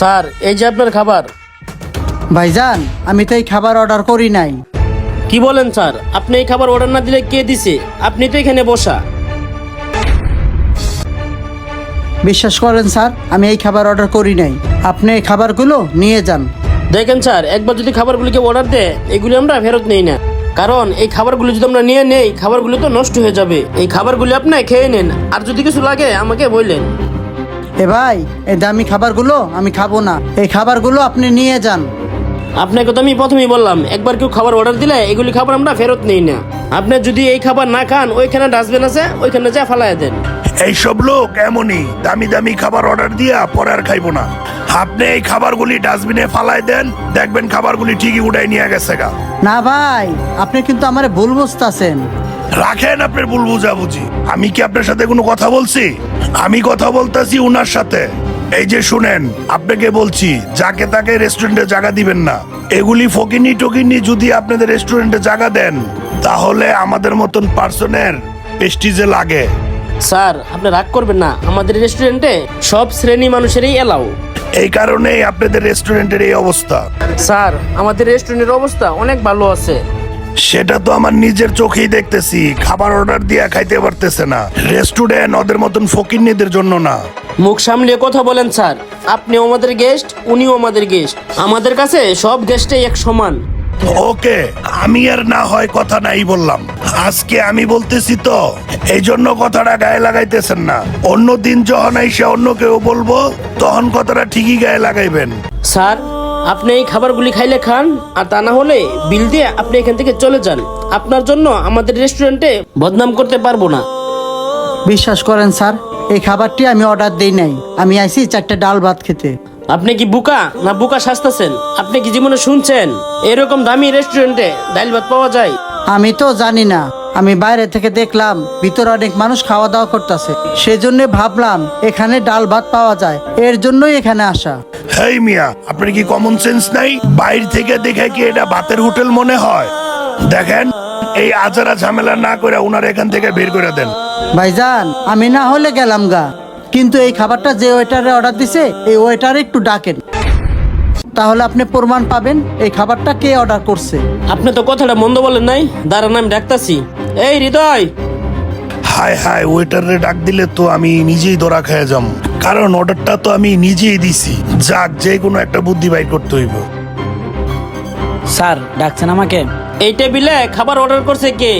Sir এই যে আপনার খাবার। ভাইজান আমি তো এই খাবার অর্ডার করি নাই। কি বলেন স্যার? আপনি এই খাবার অর্ডার না দিলে কে দিছে? আপনি তো এখানে বসা। বিশ্বাস করেন স্যার, আমি এই খাবার অর্ডার করি নাই। আপনি এই খাবারগুলো নিয়ে যান। দেখেন স্যার, একবার যদি খাবারগুলিকে অর্ডার দেয় এগুলি আমরা ফেরত নেই না, কারণ এই খাবারগুলো যদি আমরা নিয়ে নেই খাবারগুলো তো নষ্ট হয়ে যাবে। এই খাবারগুলি আপনি খেয়ে নেন, আর যদি কিছু লাগে আমাকে বললেন। এ ভাই, এই দামি খাবারগুলো আমি খাবো না, এই খাবারগুলো আপনি নিয়ে যান। আপনাকে তো আমি প্রথমেই বললাম, একবার কেউ খাবার অর্ডার দিলে এগুলি খাবার আমরা ফেরত নেই না। আপনি যদি এই খাবার না খান ওইখানে ডাস্টবিন আছে, ওইখানে যা ফালাইয়া দেন। এইসব লোক এমনই, দামি দামি খাবার অর্ডার দিয়া পরে আর খাইবো না। আপনি এই খাবারগুলি ডাস্টবিনে ফালাই দেন, দেখবেন খাবারগুলি ঠিকই উঠাই নিয়ে গেছে গা। না ভাই, আপনি কিন্তু আমারে ভুল বুঝতাছেন। রাখেন আপনার ভুল বুঝাবুঝি। আমি কি আপনার সাথে কোনো কথা বলছি? আমি কথা বলতাছি উনার সাথে। এই যে শুনেন, আপনাকে বলছি যাকে তাকে রেস্টুরেন্টে জায়গা দিবেন না। এগুলি ফকিনি টকিনি যদি আপনাদের রেস্টুরেন্টে জায়গা দেন তাহলে আমাদের মতন পার্সনের প্রেস্টিজে লাগে। স্যার আপনি রাগ করবেন না, আমাদের রেস্টুরেন্টে সব শ্রেণী মানুষেরই এলাও। এই কারণেই আপনাদের রেস্টুরেন্টের এই অবস্থা। স্যার আমাদের রেস্টুরেন্টের অবস্থা অনেক ভালো আছে। সেটা তো আমার নিজের চোখেই দেখতেছি, খাবার অর্ডার দিয়ে খাইতে পারতেছে না। রেস্টুরেন্ট ওদের মতন ফকিন্নিদের জন্য না। মুখ সামলিয়ে কথা বলেন স্যার, আপনিও আমাদের গেস্ট, উনিও আমাদের গেস্ট। আমাদের কাছে সব গেস্টই এক সমান। ওকে, আমি আর না হয় কথা নাই বললাম। আজকে আমি বলতেছি তো, এই জন্য কথাটা গায়ে লাগাইতেছেন না। অন্য দিন যখন আইসা অন্য কেউ বলবো তখন কথাটা ঠিকই গায়ে লাগাইবেন। স্যার আপনি এই খাবারগুলি খাইলে খান, আর তা না হলে বিল দিয়ে আপনি এখান থেকে চলে যান। আপনার জন্য আমাদের রেস্টুরেন্টে বদনাম করতে পারবো না। বিশ্বাস করেন স্যার, এই খাবারটি আমি অর্ডার দেই নাই। আমি আইছি 4টা ডাল ভাত খেতে। আপনি কি বুকা না বুকা সাজতেছেন? আপনি কি জীবনে শুনছেন এরকম দামি রেস্টুরেন্টে ডাল ভাত পাওয়া যায়? আমি তো জানি না, আমি বাইরে থেকে দেখলাম ভিতরে অনেক মানুষ খাওয়া দাওয়া করতেছে, সেজন্য ভাবলাম এখানে ডাল ভাত পাওয়া যায়, এর জন্যই এখানে আসা। হেই মিয়া, আপনার কি কমন সেন্স নাই? বাইরে থেকে দেখে কি এটা ভাতের হোটেল মনে হয়? দেখেন, এই আজারা ঝামেলা না করে উনার এখান থেকে বের করে দেন। ভাইজান আমি না হলে গেলাম গা, কিন্তু এই খাবারটা যে ওয়েটারে অর্ডার দিছে এই ওয়েটারে একটু ডাকেন, তাহলে আপনি প্রমাণ পাবেন এই খাবারটা কে অর্ডার করছে। আপনি তো কথাটা মন্দ বলেন নাই, দাঁড়ান আমি ডাকতাছি। এই হৃদয়, হায় হায়, ওয়েটারে ডাক দিলে তো আমি নিজেই ধরা খেয়ে যাম, কারণ অর্ডারটা তো আমি নিজেই দিছি। যাক, যে কোনো একটা বুদ্ধি বাইর করতে হইব। স্যার ডাকছেন আমাকে? এই টেবিলে খাবার অর্ডার করছে কে?